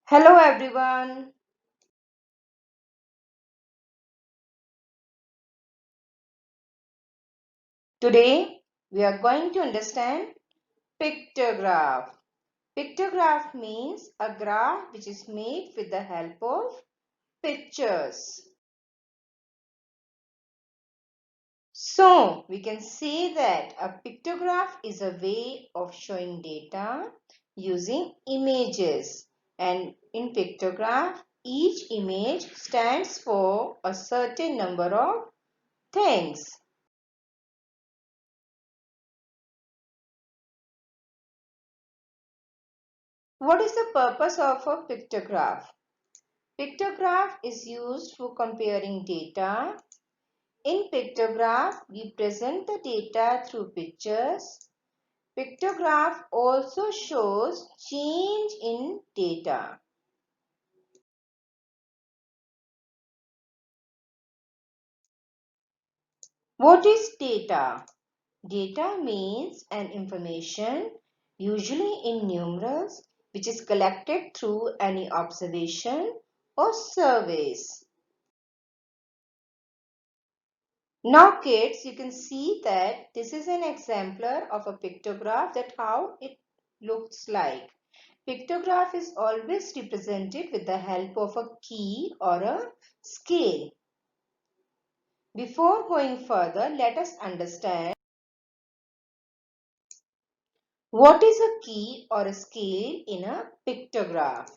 Hello everyone. Today we are going to understand pictograph. Pictograph means a graph which is made with the help of pictures. So we can say that a pictograph is a way of showing data using images, and in pictograph each image stands for a certain number of things. What is the purpose of a pictograph? Pictograph is used for comparing data. In pictograph, we present the data through pictures. Pictograph also shows change in data. What is data? Data means an information, usually in numerals, which is collected through any observation or surveys. Now kids, you can see that this is an exemplar of a pictograph, that how it looks like. Pictograph is always represented with the help of a key or a scale. Before going further, let us understand what is a key or a scale in a pictograph.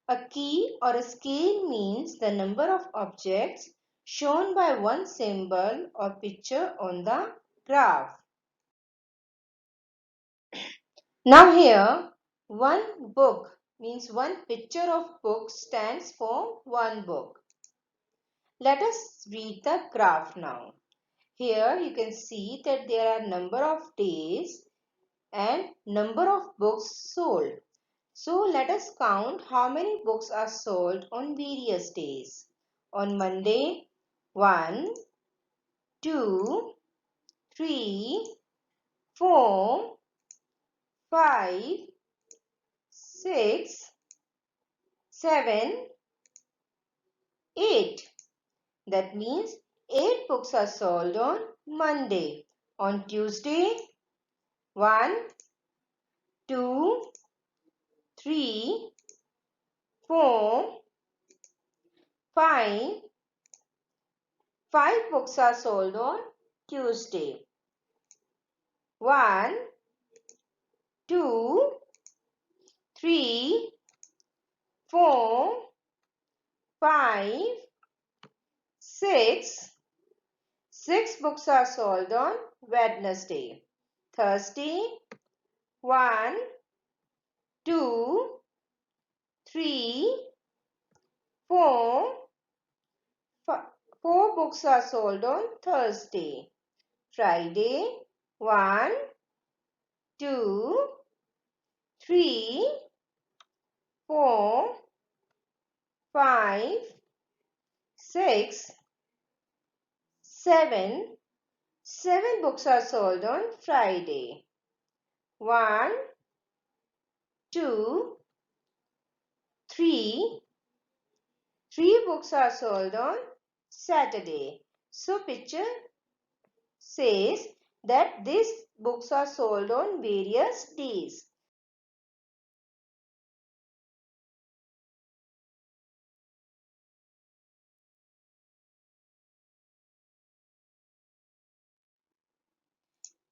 A key or a scale means the number of objects shown by one symbol or picture on the graph. Now here, one book means one picture of book stands for one book. Let us read the graph now. Here you can see that there are number of days and number of books sold. So let us count how many books are sold on various days. On Monday, 1, 2, 3, 4, 5, 6, 7, 8. That means 8 books are sold on Monday. On Tuesday, 1, 2, 3, 4, 5. 5 books are sold on Tuesday. 1, 2, 3, 4, 5, 6. 6 books are sold on Wednesday. Thursday, 1, 2, 3, 4. 4 books are sold on Thursday. Friday, 1, 2, 3, 4, 5, 6, 7. 7 books are sold on Friday. 1, 2, 3. 3 books are sold on Saturday. So picture says that these books are sold on various days.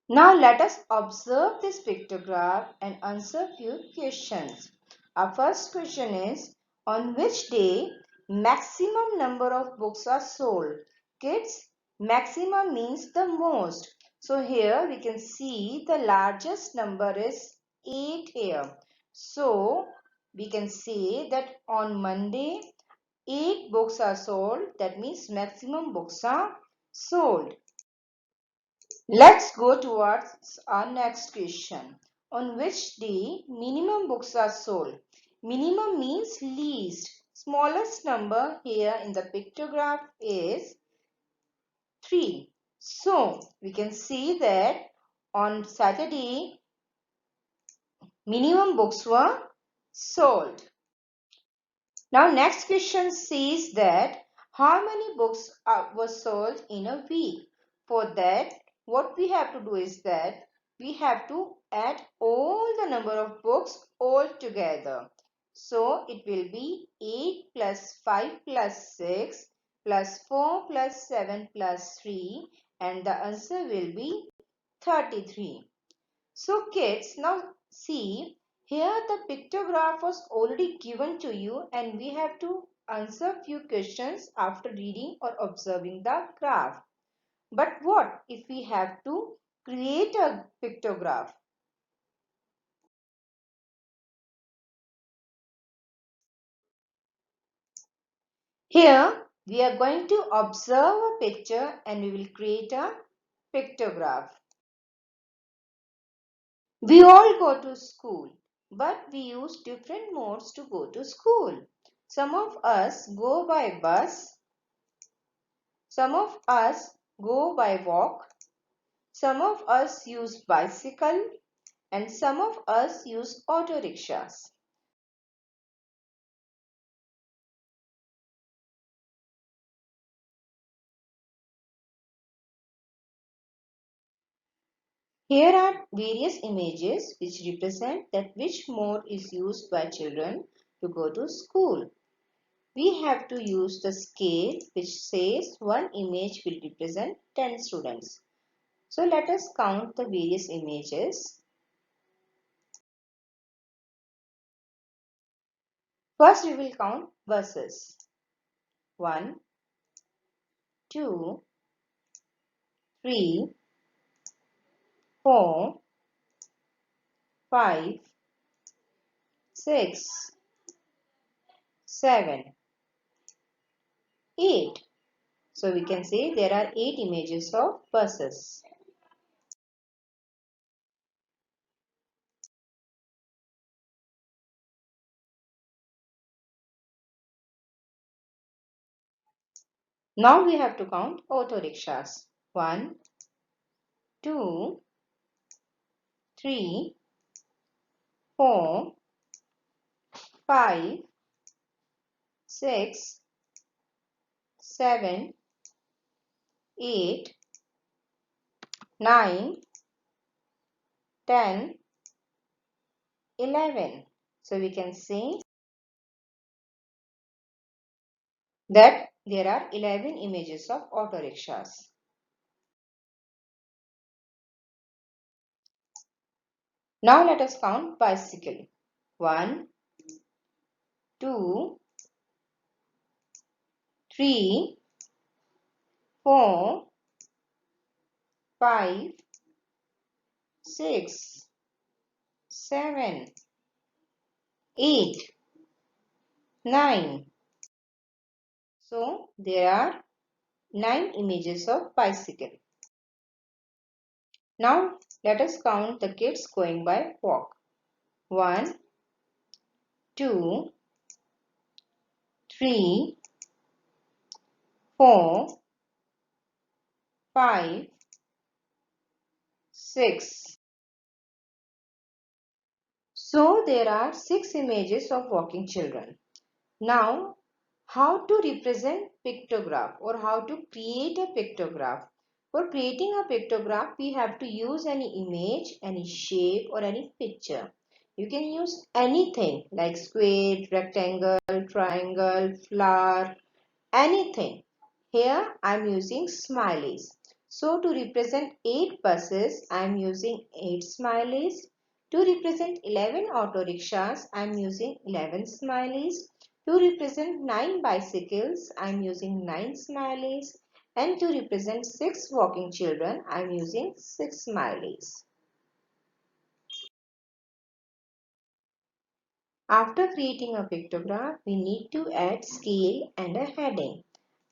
Now let us observe this pictograph and answer few questions. Our first question is, on which day maximum number of books are sold? Kids, maximum means the most. So here we can see the largest number is 8 here. So we can say that on Monday 8 books are sold. That means maximum books are sold. Let's go towards our next question. On which day minimum books are sold? Minimum means least. Smallest number here in the pictograph is 3. So we can see that on Saturday minimum books were sold. Now next question says that how many books were sold in a week? For that, what we have to do is that we have to add all the number of books all together. So it will be 8 plus 5 plus 6 plus 4 plus 7 plus 3, and the answer will be 33. So kids, now see, here the pictograph was already given to you and we have to answer few questions after reading or observing the graph. But what if we have to create a pictograph? Here we are going to observe a picture and we will create a pictograph. We all go to school, but we use different modes to go to school. Some of us go by bus, some of us go by walk, some of us use bicycle, and some of us use auto rickshaws. Here are various images which represent that which mode is used by children to go to school. We have to use the scale which says one image will represent 10 students. So let us count the various images. First we will count buses. 1, 2, 3, 4, 5, 6, 7, 8. So we can say there are 8 images of buses. Now we have to count auto rickshaws. 1, 2, 3, 4, 5, 6, 7, 8, 9, 10, 11. So we can say that there are 11 images of auto rickshaws. Now let us count bicycle. 1, 2, 3, 4, 5, 6, 7, 8, 9. So there are 9 images of bicycle. Now let us count the kids going by walk. 1, 2, 3, 4, 5, 6. So there are 6 images of walking children. Now, how to represent pictograph or how to create a pictograph? For creating a pictograph, we have to use any image, any shape or any picture. You can use anything like square, rectangle, triangle, flower, anything. Here I am using smileys. So to represent 8 buses, I am using 8 smileys. To represent 11 auto rickshaws, I am using 11 smileys. To represent 9 bicycles, I am using 9 smileys. And to represent 6 walking children, I am using 6 smileys. After creating a pictograph, we need to add scale and a heading.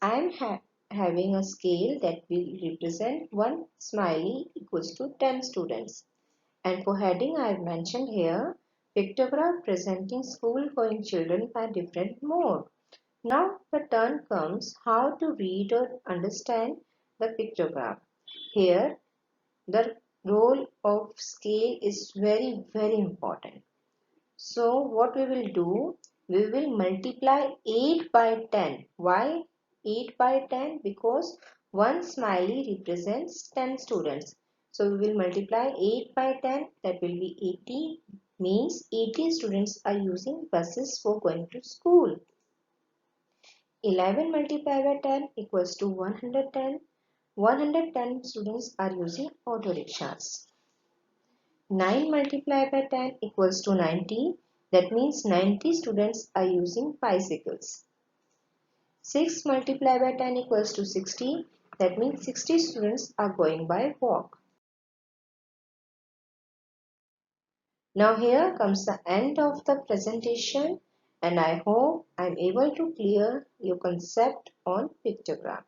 I am having a scale that will represent one smiley equals to 10 students. And for heading, I have mentioned here pictograph presenting school going children by different mode. Now the turn comes how to read or understand the pictograph. Here the role of scale is very important. So what we will do, we will multiply 8 by 10. Why 8 by 10? Because one smiley represents 10 students. So we will multiply 8 by 10, that will be 80, means 80 students are using buses for going to school. 11 multiplied by 10 equals to 110. 110 students are using auto rickshaws. 9 multiplied by 10 equals to 90. That means 90 students are using bicycles. 6 multiplied by 10 equals to 60. That means 60 students are going by walk. Now here comes the end of the presentation, and I hope I am able to clear your concept on pictograph.